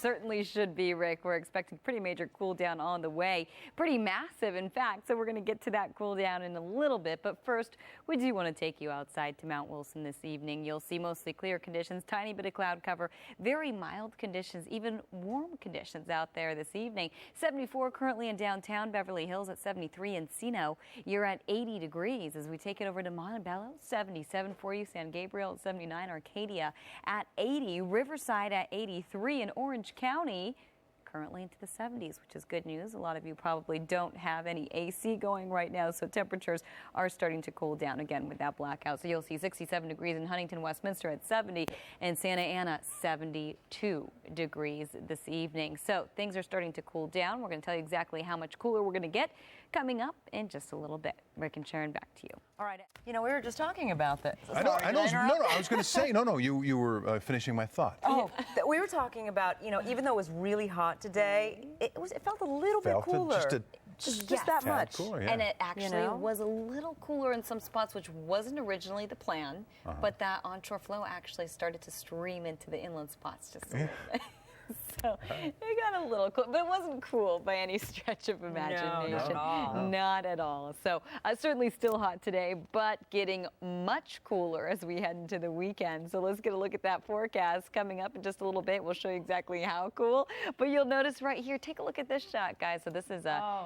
certainly should be, Rick. We're expecting pretty major cool down on the way. Pretty massive, in fact. So we're going to get to that cool down in a little bit. But first, we do want to take you outside to Mount Wilson this evening. You'll see mostly clear conditions, tiny bit of cloud cover, very mild conditions, even warm conditions out there this evening. 74 currently in downtown Beverly Hills, at 73 Encino. You're at 80 degrees as we take it over to Montebello. 77 for you. San Gabriel at 79. Arcadia at 80. Riverside at 83. In Orange County, currently into the 70s, which is good news. A lot of you probably don't have any AC going right now, so temperatures are starting to cool down again with that blackout. So you'll see 67 degrees in Huntington, Westminster at 70, and Santa Ana 72 degrees this evening. So things are starting to cool down. We're going to tell you exactly how much cooler we're going to get coming up in just a little bit. Rick and Sharon, back to you. All right. You know, we were just talking about this. I know. No, I was going to say, no, you were finishing my thought. Oh, we were talking about, you know, even though it was really hot today, it felt a little bit cooler. Just that much. Cooler, yeah. And it actually was a little cooler in some spots, which wasn't originally the plan, but that onshore flow actually started to stream into the inland spots just a little bit. So it got a little cool, but it wasn't cool by any stretch of imagination. No, not at all. So certainly still hot today, but getting much cooler as we head into the weekend. So let's get a look at that forecast coming up in just a little bit. We'll show you exactly how cool. But you'll notice right here, take a look at this shot, guys. So this is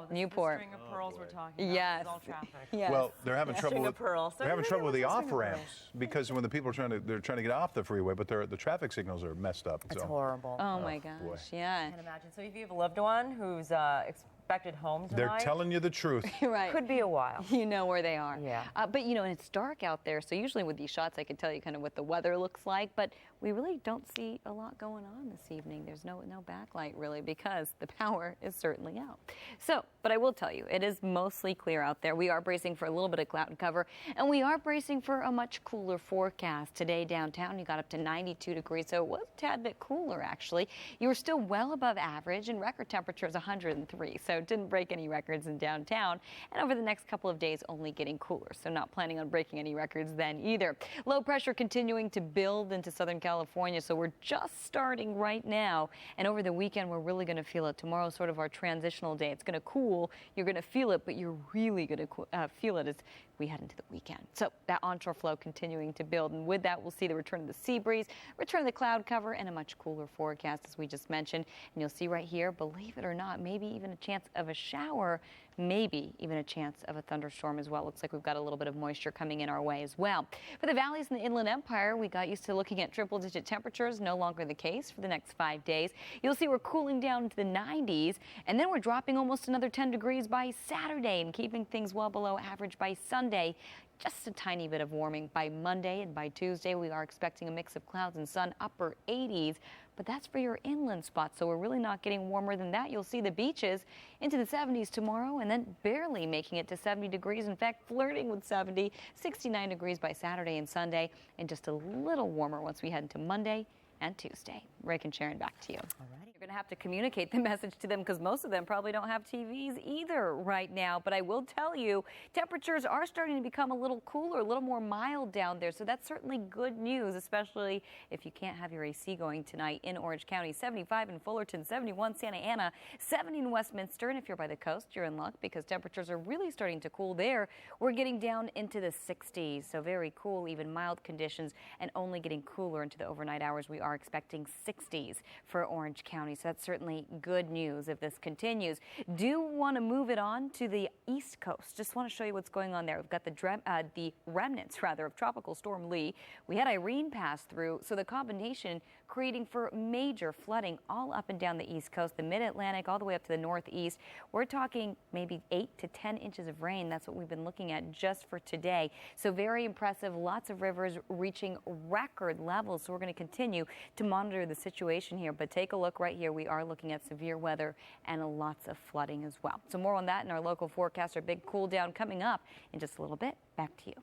Newport. The string of pearls we're talking about. Yes. All traffic. Yes. Well, they're having trouble with they're having trouble with the off ramps because when the people are trying to get off the freeway, but the traffic signals are messed up. It's horrible. Oh my gosh. Boy. Yeah. I can imagine. So if you have a loved one who's expected home tonight, they're telling you the truth. Right. Could be a while. You know where they are. Yeah. But you know, and it's dark out there, so usually with these shots I can tell you kind of what the weather looks like, but we really don't see a lot going on this evening. There's no backlight really because the power is certainly out. So, but I will tell you, it is mostly clear out there. We are bracing for a little bit of cloud cover, and we are bracing for a much cooler forecast. Today downtown you got up to 92 degrees, so it was a tad bit cooler actually. You were still well above average, and record temperature is 103, so it didn't break any records in downtown. And over the next couple of days only getting cooler, so not planning on breaking any records then either. Low pressure continuing to build into Southern California, so we're just starting right now, and over the weekend we're really going to feel it. Tomorrow is sort of our transitional day. It's going to cool, you're going to feel it, but you're really going to feel it as we head into the weekend. So that onshore flow continuing to build, and with that we'll see the return of the sea breeze, return of the cloud cover, and a much cooler forecast as we just mentioned. And you'll see right here, believe it or not, maybe even a chance of a shower, maybe even a chance of a thunderstorm as well. Looks like we've got a little bit of moisture coming in our way as well. For the valleys in the Inland Empire, we got used to looking at triple-digit temperatures. No longer the case for the next 5 days. You'll see we're cooling down into the 90s, and then we're dropping almost another 10 degrees by Saturday and keeping things well below average by Sunday. Just a tiny bit of warming by Monday, and by Tuesday we are expecting a mix of clouds and sun, upper 80s. But that's for your inland spots, so we're really not getting warmer than that. You'll see the beaches into the 70s tomorrow, and then barely making it to 70 degrees. In fact, flirting with 70, 69 degrees by Saturday and Sunday, and just a little warmer once we head into Monday and Tuesday. Rick and Sharon, back to you. All right. You're going to have to communicate the message to them because most of them probably don't have TVs either right now. But I will tell you, temperatures are starting to become a little cooler, a little more mild down there. So that's certainly good news, especially if you can't have your AC going tonight in Orange County. 75 in Fullerton, 71 Santa Ana, 70 in Westminster. And if you're by the coast, you're in luck because temperatures are really starting to cool there. We're getting down into the 60s, so very cool, even mild conditions, and only getting cooler into the overnight hours. We are expecting 60s for Orange County, so that's certainly good news if this continues. Do want to move it on to the East Coast. Just want to show you what's going on there. We've got the remnants of Tropical Storm Lee. We had Irene pass through, so the combination creating for major flooding all up and down the East Coast, the Mid-Atlantic, all the way up to the Northeast. We're talking maybe 8 to 10 inches of rain. That's what we've been looking at just for today. So very impressive. Lots of rivers reaching record levels. So we're going to continue to monitor the situation here. But take a look right here. We are looking at severe weather and lots of flooding as well. So more on that in our local forecast. Our big cool down coming up in just a little bit. Back to you.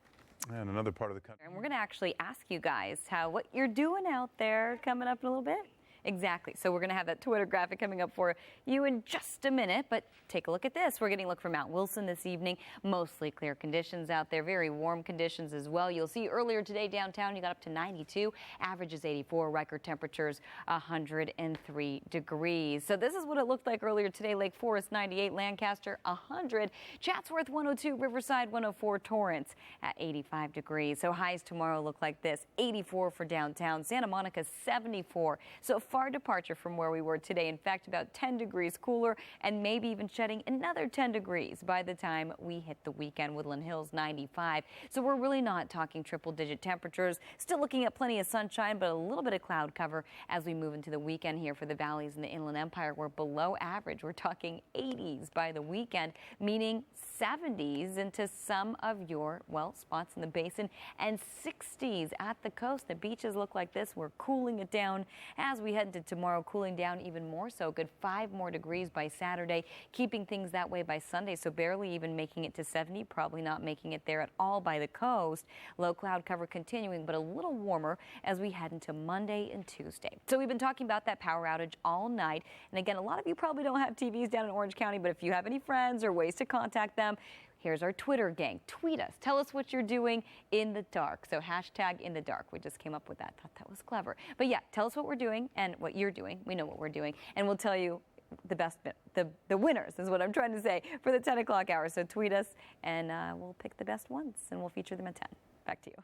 And another part of the country. And we're going to actually ask you guys what you're doing out there coming up in a little bit. Exactly. So we're going to have that Twitter graphic coming up for you in just a minute. But take a look at this. We're getting a look from Mount Wilson this evening. Mostly clear conditions out there. Very warm conditions as well. You'll see earlier today downtown you got up to 92. Average is 84. Record temperatures 103 degrees. So this is what it looked like earlier today. Lake Forest 98. Lancaster 100. Chatsworth 102. Riverside 104. Torrance at 85 degrees. So highs tomorrow look like this. 84 for downtown. Santa Monica 74. So far departure from where we were today. In fact, about 10 degrees cooler and maybe even shedding another 10 degrees by the time we hit the weekend. Woodland Hills 95. So we're really not talking triple-digit temperatures. Still looking at plenty of sunshine, but a little bit of cloud cover as we move into the weekend here for the valleys in the Inland Empire. We're below average. We're talking 80s by the weekend, meaning 70s into some of your, well, spots in the basin, and 60s at the coast. The beaches look like this. We're cooling it down as we head into tomorrow, cooling down even more so. Good 5 more degrees by Saturday, keeping things that way by Sunday, so barely even making it to 70, probably not making it there at all by the coast. Low cloud cover continuing, but a little warmer as we head into Monday and Tuesday. So we've been talking about that power outage all night. And again, a lot of you probably don't have TVs down in Orange County, but if you have any friends or ways to contact them, here's our Twitter gang. Tweet us. Tell us what you're doing in the dark. So hashtag in the dark. We just came up with that. Thought that was clever. But yeah, tell us what we're doing and what you're doing. We know what we're doing. And we'll tell you the best, the winners is what I'm trying to say for the 10 o'clock hour. So tweet us and we'll pick the best ones and we'll feature them at 10. Back to you.